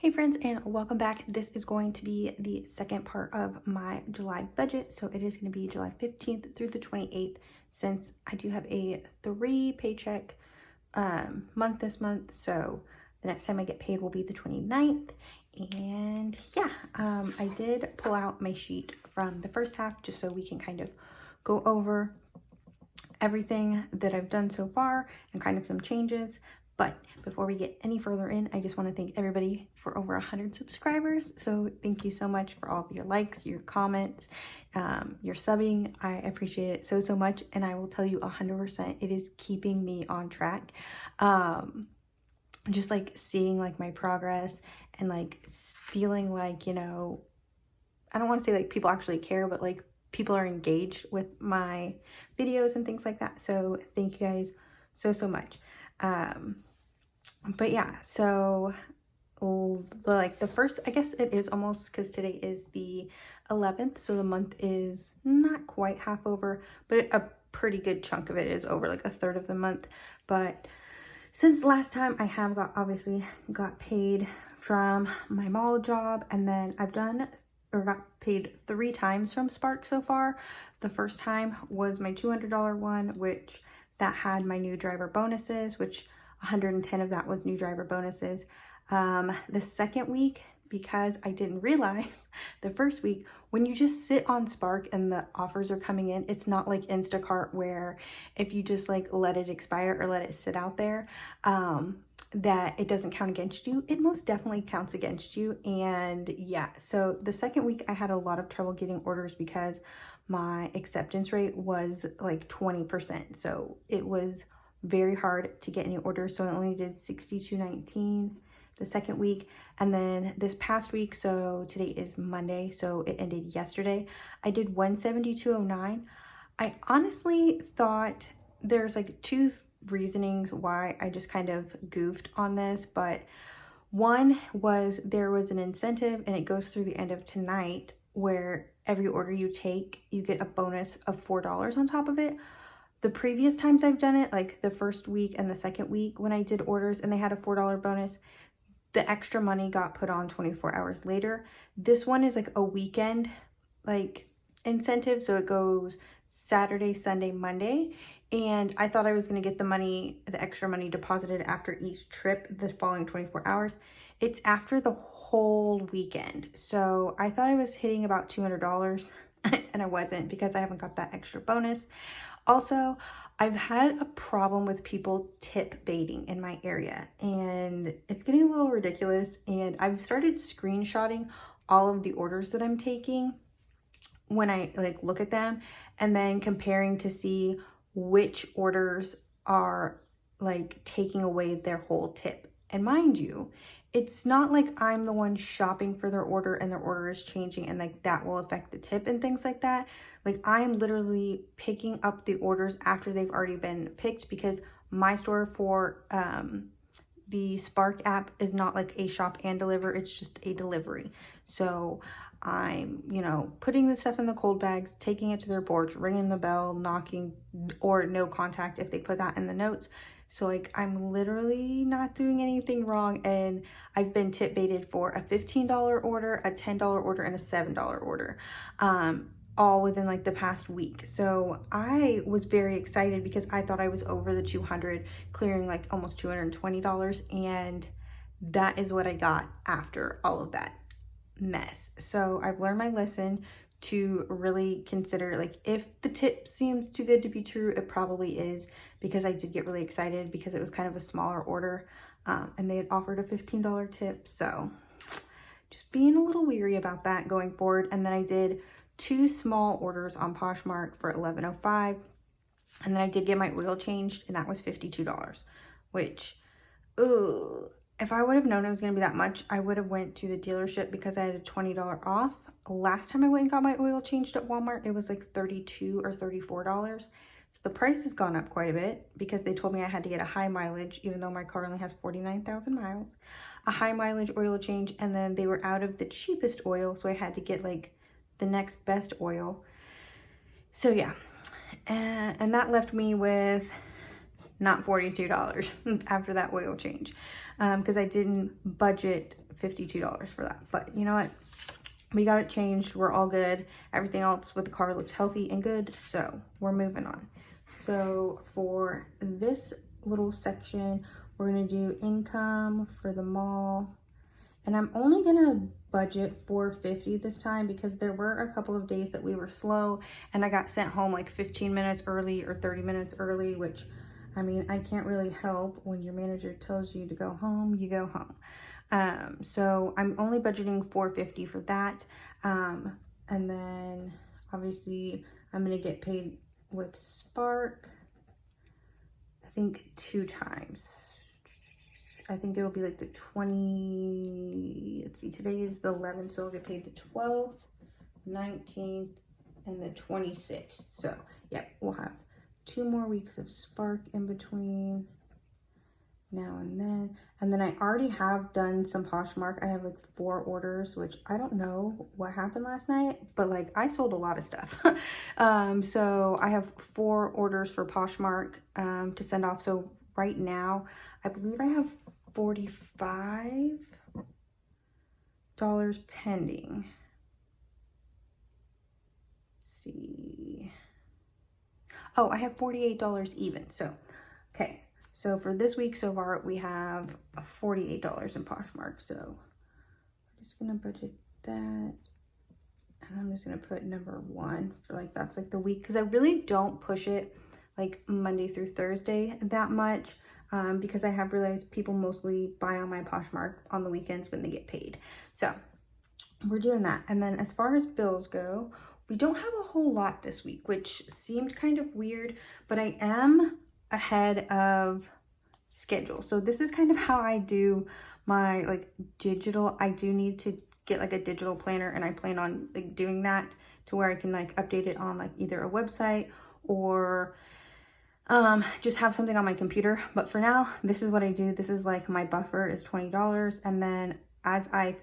Hey friends, and welcome back. This is going to be the second part of my July budget. So it is going to be July 15th through the 28th, since I do have a 3 paycheck month this month. So the next time I get paid will be the 29th. And yeah, I did pull out my sheet from the first half just so we can kind of go over everything that I've done so far and kind of some changes. But before we get any further in, I just want to thank everybody for over 100 subscribers. So thank you so much for all of your likes, your comments, your subbing. I appreciate it so much. And I will tell you 100%, it is keeping me on track. Just like seeing like my progress and like feeling like, I don't want to say like people actually care, but like people are engaged with my videos and things like that. So thank you guys so much. But yeah, so like the first, I guess it is almost, because today is the 11th, so the month is not quite half over, but a pretty good chunk of it is over, like a third of the month. But since last time, I have obviously got paid from my mall job, and then I've got paid 3 times from Spark so far. The first time was my $200 one, which that had my new driver bonuses, which 110 of that was new driver bonuses. The second week, because I didn't realize the first week, when you just sit on Spark and the offers are coming in, it's not like Instacart where if you just like let it expire or let it sit out there, that it doesn't count against you. It most definitely counts against you. And yeah, so the second week I had a lot of trouble getting orders because my acceptance rate was like 20%. So it was very hard to get any orders. So I only did 62.19 the second week. And then this past week, so today is Monday, so it ended yesterday, I did 172.09. I honestly thought there's like 2 reasonings why I just kind of goofed on this, but one was there was an incentive, and it goes through the end of tonight, where every order you take, you get a bonus of $4 on top of it. The previous times I've done it, like the first week and the second week when I did orders and they had a $4 bonus, the extra money got put on 24 hours later. This one is like a weekend like incentive, so it goes Saturday, Sunday, Monday, and I thought I was going to get the extra money deposited after each trip the following 24 hours. It's after the whole weekend, so I thought I was hitting about $200 and I wasn't, because I haven't got that extra bonus. Also, I've had a problem with people tip baiting in my area, and it's getting a little ridiculous, and I've started screenshotting all of the orders that I'm taking when I like look at them, and then comparing to see which orders are like taking away their whole tip. And mind you, it's not like I'm the one shopping for their order and their order is changing and like that will affect the tip and things like that. Like I am literally picking up the orders after they've already been picked, because my store for the Spark app is not like a shop and deliver, it's just a delivery. So I'm, putting the stuff in the cold bags, taking it to their porch, ringing the bell, knocking, or no contact if they put that in the notes. So like I'm literally not doing anything wrong, and I've been tip baited for a $15 order, a $10 order, and a $7 order, all within like the past week. So I was very excited because I thought I was over the 200, clearing like almost $220, and that is what I got after all of that mess. So I've learned my lesson to really consider, like, if the tip seems too good to be true, it probably is, because I did get really excited because it was kind of a smaller order, and they had offered a $15 tip. So just being a little weary about that going forward. And then I did 2 small orders on Poshmark for $11.05, and then I did get my oil changed, and that was $52, which, if I would have known it was going to be that much, I would have went to the dealership, because I had a $20 off. Last time I went and got my oil changed at Walmart, it was like $32 or $34. So the price has gone up quite a bit, because they told me I had to get a high mileage, even though my car only has 49,000 miles, a high mileage oil change, and then they were out of the cheapest oil, so I had to get like the next best oil. So yeah, and that left me with not $42 after that oil change. because I didn't budget $52 for that. But you know what? We got it changed. We're all good. Everything else with the car looks healthy and good. So we're moving on. So for this little section, we're going to do income for the mall. And I'm only going to budget $450 this time because there were a couple of days that we were slow and I got sent home like 15 minutes early or 30 minutes early, which, I mean, I can't really help. When your manager tells you to go home, you go home. So I'm only budgeting $450 for that. And then obviously I'm going to get paid with Spark, I think 2 times. I think it'll be like the 20, let's see, today is the 11th, so I'll get paid the 12th, 19th, and the 26th. So yeah, we'll have 2 more weeks of Spark in between now and then. And then I already have done some Poshmark. I have like 4 orders, which I don't know what happened last night, but like I sold a lot of stuff. So I have 4 orders for Poshmark to send off. So right now, I believe I have $45 pending. Let's see. Oh, I have $48 even. So, okay. So for this week so far, we have $48 in Poshmark. So I'm just going to budget that. And I'm just going to put number 1 for like, that's like the week. Because I really don't push it like Monday through Thursday that much. Because I have realized people mostly buy on my Poshmark on the weekends when they get paid. So we're doing that. And then as far as bills go, we don't have a whole lot this week, which seemed kind of weird, but I am ahead of schedule. So this is kind of how I do my like digital. I do need to get like a digital planner, and I plan on like doing that to where I can like update it on like either a website or just have something on my computer. But for now, this is what I do. This is like my buffer is $20. And then as I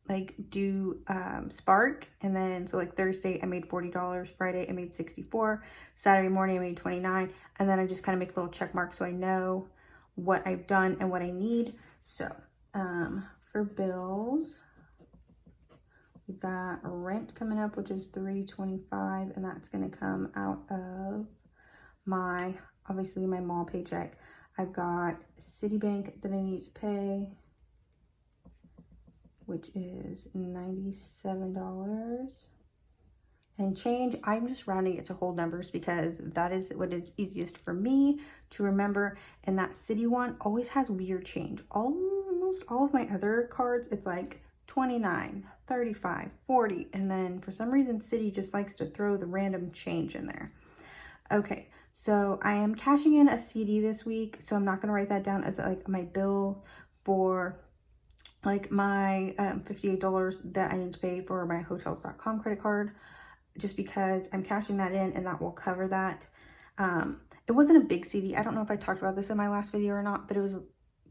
like do Spark, and then so like Thursday I made $40, Friday I made $64, Saturday morning I made $29, and then I just kind of make little check marks so I know what I've done and what I need. So for bills, we've got rent coming up, which is $325, and that's going to come out of my, obviously my mall paycheck. I've got Citibank that I need to pay, which is $97 and change. I'm just rounding it to whole numbers because that is what is easiest for me to remember. And that Citi one always has weird change. Almost all of my other cards, it's like 29, 35, 40. And then for some reason, Citi just likes to throw the random change in there. Okay, so I am cashing in a CD this week. So I'm not gonna write that down as like my bill for like my $58 that I need to pay for my hotels.com credit card, just because I'm cashing that in and that will cover that. It wasn't a big CD. I don't know if I talked about this in my last video or not, but it was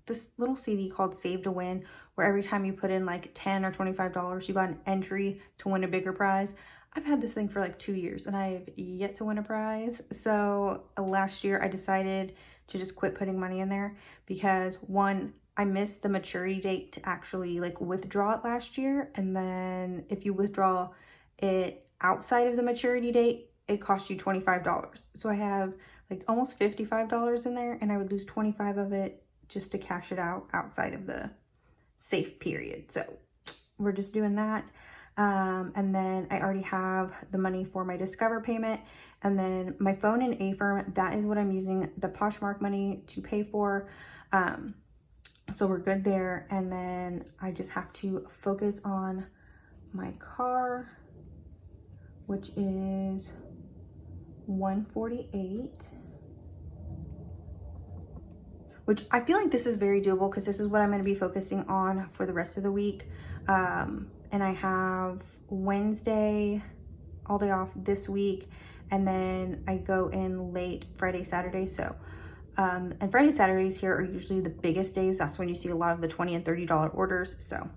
this little CD called Save to Win, where every time you put in like $10 or $25, you got an entry to win a bigger prize. I've had this thing for like 2 years and I've yet to win a prize. So last year I decided to just quit putting money in there because one, I missed the maturity date to actually like withdraw it last year. And then if you withdraw it outside of the maturity date, it costs you $25. So I have like almost $55 in there, and I would lose 25 of it just to cash it out outside of the safe period. So we're just doing that. And then I already have the money for my Discover payment, and then my phone and Affirm, that is what I'm using the Poshmark money to pay for. So we're good there. And then I just have to focus on my car, which is $148, which I feel like this is very doable because this is what I'm going to be focusing on for the rest of the week. And I have Wednesday all day off this week, and then I go in late Friday, Saturday. So and Friday, Saturdays here are usually the biggest days. That's when you see a lot of the $20 and $30 orders. So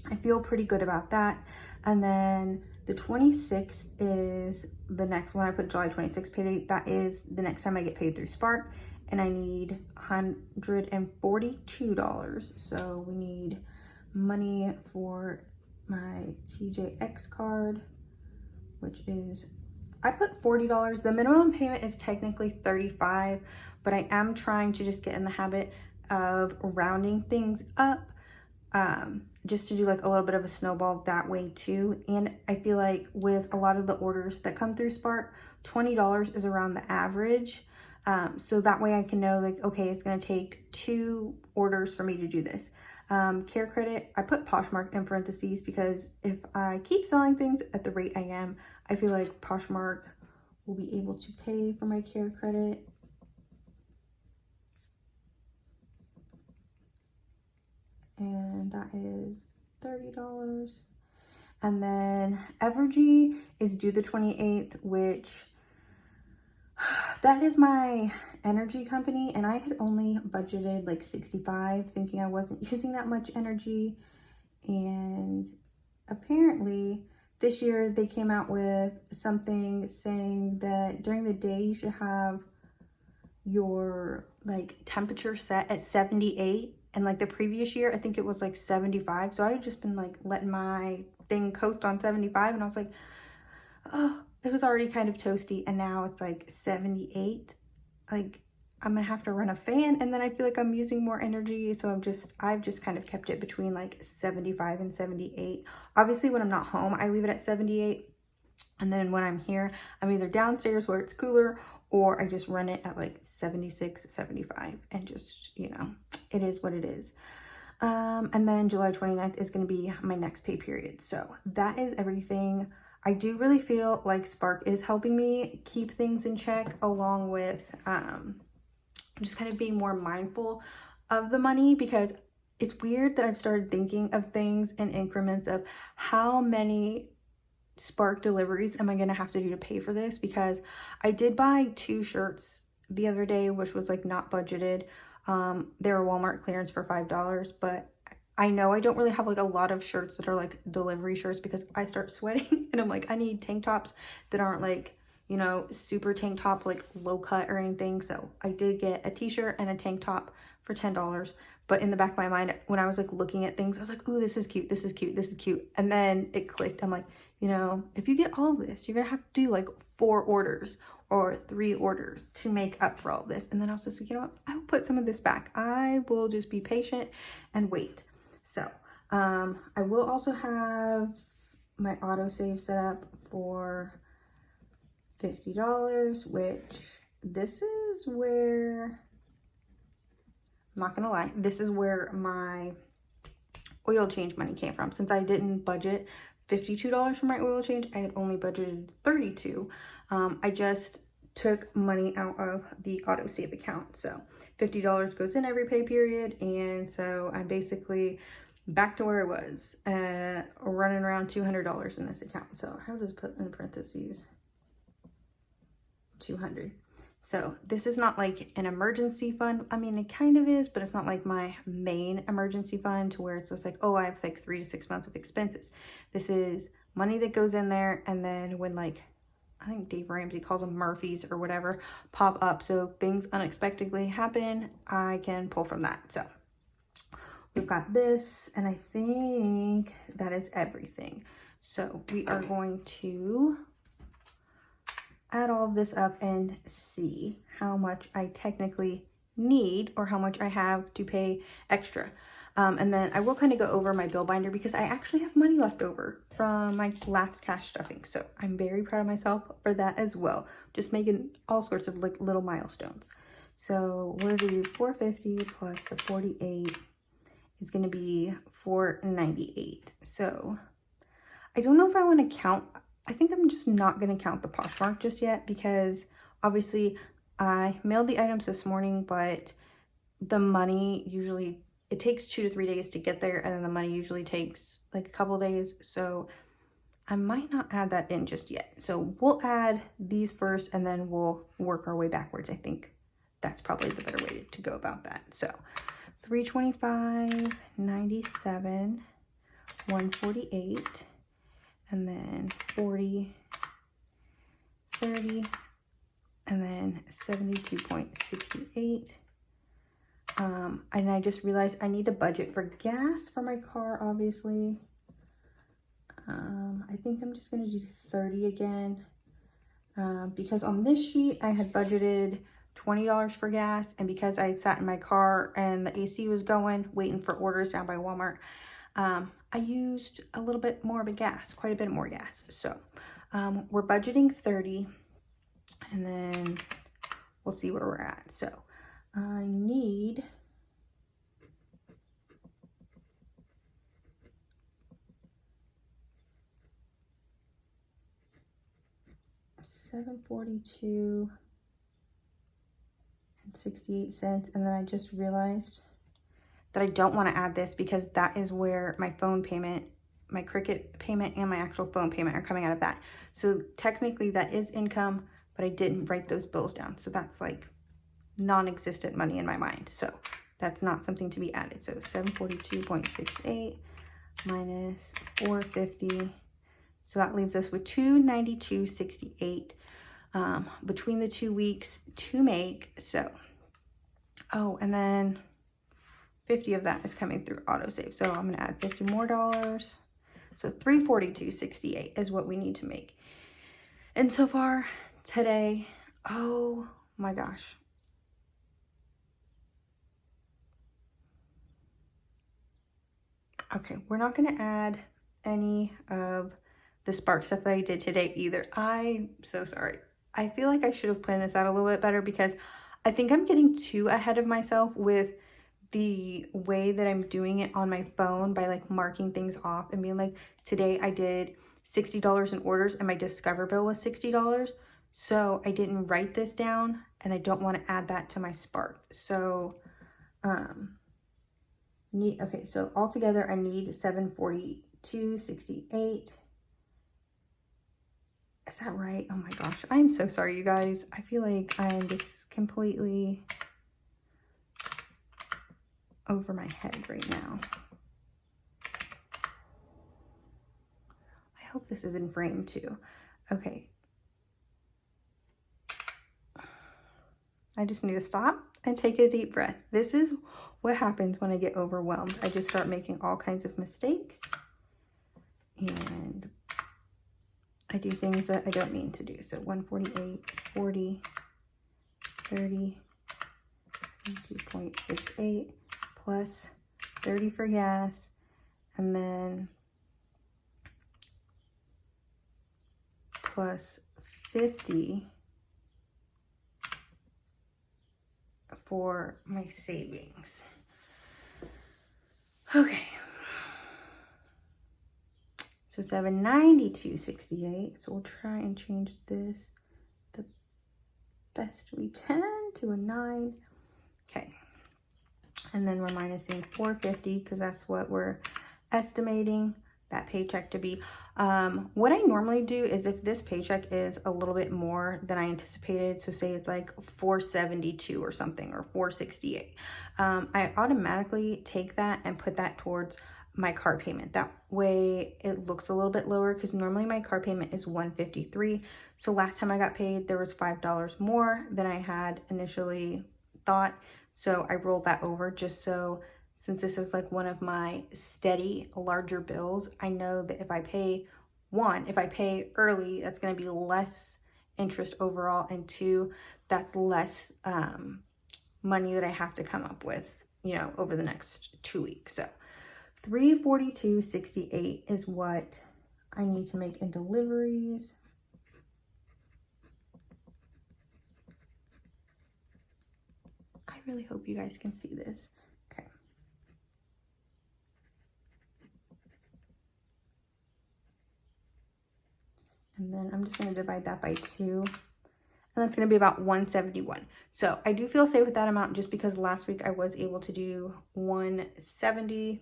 I feel pretty good about that. And then the 26th is the next one. I put July 26th pay date. That is the next time I get paid through Spark. and I need $142. So we need money for my TJX card, which is, I put $40. The minimum payment is technically $35, but I am trying to just get in the habit of rounding things up, just to do like a little bit of a snowball that way too. And I feel like with a lot of the orders that come through Spark, $20 is around the average. So that way I can know like, okay, it's gonna take 2 orders for me to do this. Care credit, I put Poshmark in parentheses because if I keep selling things at the rate I am, I feel like Poshmark will be able to pay for my care credit. And that is $30. And then Evergy is due the 28th, which that is my energy company, and I had only budgeted like 65, thinking I wasn't using that much energy. And apparently this year they came out with something saying that during the day you should have your like temperature set at 78, and like the previous year I think it was like 75. So I had just been like letting my thing coast on 75, and I was like, oh, it was already kind of toasty, and now it's like 78. Like I'm gonna have to run a fan, and then I feel like I'm using more energy. So I've just kind of kept it between like 75 and 78. Obviously when I'm not home, I leave it at 78. And then when I'm here, I'm either downstairs where it's cooler, or I just run it at like 76, 75, and just, you know, it is what it is. And then July 29th is going to be my next pay period. So that is everything. I do really feel like Spark is helping me keep things in check, along with just kind of being more mindful of the money, because it's weird that I've started thinking of things in increments of how many Spark deliveries am I going to have to do to pay for this, because I did buy 2 shirts the other day, which was like not budgeted. They were Walmart clearance for $5, but I know I don't really have like a lot of shirts that are like delivery shirts, because I start sweating and I'm like, I need tank tops that aren't like, you know, super tank top, like low cut or anything. So I did get a t-shirt and a tank top for $10. But in the back of my mind, when I was like looking at things, I was like, ooh, this is cute, this is cute, this is cute. And then it clicked. I'm like, you know, if you get all of this, you're gonna have to do like 4 orders or 3 orders to make up for all of this. And then I was just like, you know what, I'll put some of this back. I will just be patient and wait. So I will also have my autosave set up for $50, which this is where, I'm not gonna lie, this is where my oil change money came from. Since I didn't budget $52 for my oil change, I had only budgeted $32. I just took money out of the autosave account. So $50 goes in every pay period, and so I'm basically back to where I was, running around $200 in this account. So how does it put in parentheses? 200. So this is not like an emergency fund. I mean, it kind of is, but it's not like my main emergency fund to where it's just like, oh, I have like 3 to 6 months of expenses. This is money that goes in there, and then when like, I think Dave Ramsey calls them Murphys or whatever, pop up, so things unexpectedly happen, I can pull from that. So we've got this, and I think that is everything. So we are going to add all of this up and see how much I technically need, or how much I have to pay extra. And then I will kind of go over my bill binder, because I actually have money left over from my last cash stuffing. So I'm very proud of myself for that as well. Just making all sorts of like little milestones. So we're gonna do 450 plus the 48 is gonna be 498. So I don't know if I want to count. I think I'm just not going to count the Poshmark just yet, because obviously I mailed the items this morning, but the money usually, it takes 2 to 3 days to get there, and then the money usually takes like a couple days. So I might not add that in just yet. So we'll add these first, and then we'll work our way backwards. I think that's probably the better way to go about that. So 325, 97, 148. And then 40, 30, and then 72.68. And I just realized I need to budget for gas for my car, obviously. I think I'm just going to do 30 again. Because on this sheet, I had budgeted $20 for gas. And because I had sat in my car and the AC was going, waiting for orders down by Walmart, I used a little bit more of a gas, quite a bit more gas. So we're budgeting 30, and then we'll see where we're at. So I need $7.42.68, and then I just realized that I don't want to add this because that is where my phone payment, my Cricket payment, and my actual phone payment are coming out of that. So technically that is income, but I didn't write those bills down. So that's like non-existent money in my mind. So that's not something to be added. So 742.68 minus 450. So that leaves us with 292.68 between the 2 weeks to make. So, oh, and then 50 of that is coming through autosave. So I'm gonna add $50 more. So 342.68 is what we need to make. And so far today, oh my gosh. Okay, we're not gonna add any of the Spark stuff that I did today either. I'm so sorry. I feel like I should have planned this out a little bit better because I think I'm getting too ahead of myself with the way that I'm doing it on my phone by like marking things off and being like, today I did $60 in orders and my Discover bill was $60. So I didn't write this down and I don't want to add that to my Spark. So, okay, so altogether I need 742.68. Is that right? Oh my gosh. I'm so sorry, you guys. I feel like I'm just completely over my head right now. I hope this is in frame too. Okay. I just need to stop and take a deep breath. This is what happens when I get overwhelmed. I just start making all kinds of mistakes and I do things that I don't mean to do. So 148, 40, 30, 2.68 plus 30 for gas, and then plus 50 for my savings. Okay. So 792.68. So we'll try and change this the best we can to a 9. Okay. And then we're minusing 450 because that's what we're estimating that paycheck to be. What I normally do is if this paycheck is a little bit more than I anticipated, so say it's like 472 or something, or 468, I automatically take that and put that towards my car payment. That way it looks a little bit lower because normally my car payment is $153. So last time I got paid, there was $5 more than I had initially thought. So I rolled that over just so, since this is like one of my steady larger bills, I know that if I pay early, that's going to be less interest overall, and 2, that's less money that I have to come up with, you know, over the next 2 weeks. So 342.68 is what I need to make in deliveries. I really hope you guys can see this. Okay. And then I'm just going to divide that by 2. And that's going to be about 171. So I do feel safe with that amount just because last week I was able to do 170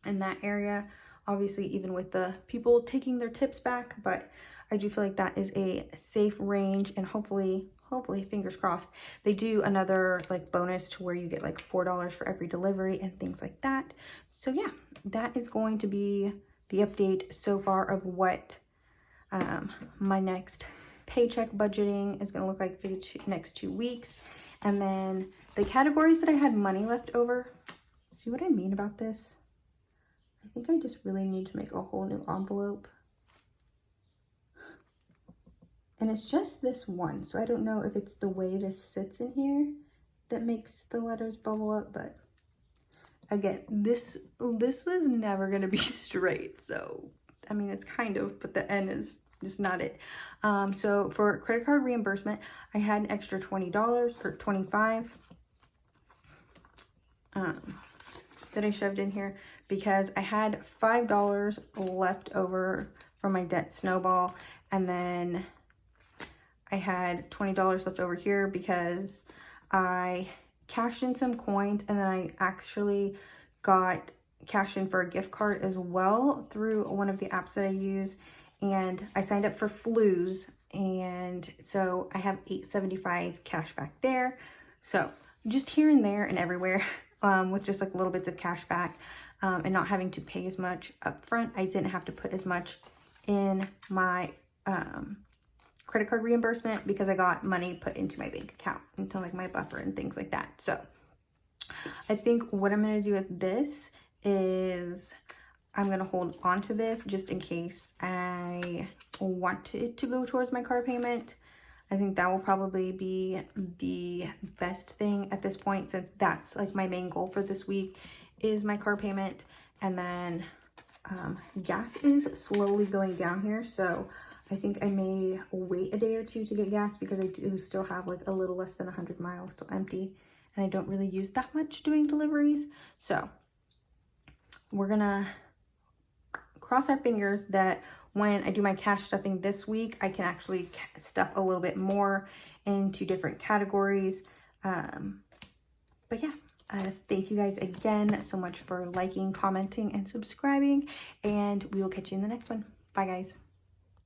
in that area. Obviously, even with the people taking their tips back, but I do feel like that is a safe range, and hopefully, fingers crossed, they do another like bonus to where you get like $4 for every delivery and things like that. So yeah, that is going to be the update so far of what my next Paycheck budgeting is going to look like for the next 2 weeks. And then the categories that I had money left over, see what I mean about this? I think I just really need to make a whole new envelope. And it's just this one, so I don't know if it's the way this sits in here that makes the letters bubble up, but again, this is never gonna be straight. So, I mean, it's kind of, but the N is just not it. So for credit card reimbursement, I had an extra $20 or $25 that I shoved in here because I had $5 left over from my debt snowball, and then I had $20 left over here because I cashed in some coins, and then I actually got cash in for a gift card as well through one of the apps that I use, and I signed up for Fluz, and so I have $8.75 cash back there. So just here and there and everywhere, with just like little bits of cash back, and not having to pay as much up front. I didn't have to put as much in my credit card reimbursement because I got money put into my bank account into like my buffer and things like that. So I think what I'm going to do with this is I'm going to hold on to this just in case I want it to go towards my car payment. I think that will probably be the best thing at this point, since that's like my main goal for this week is my car payment. And then gas is slowly going down here, so I think I may wait a day or two to get gas because I do still have like a little less than 100 miles till empty, and I don't really use that much doing deliveries. So we're gonna cross our fingers that when I do my cash stuffing this week, I can actually stuff a little bit more into different categories. But yeah, thank you guys again so much for liking, commenting, and subscribing, and we will catch you in the next one. Bye guys.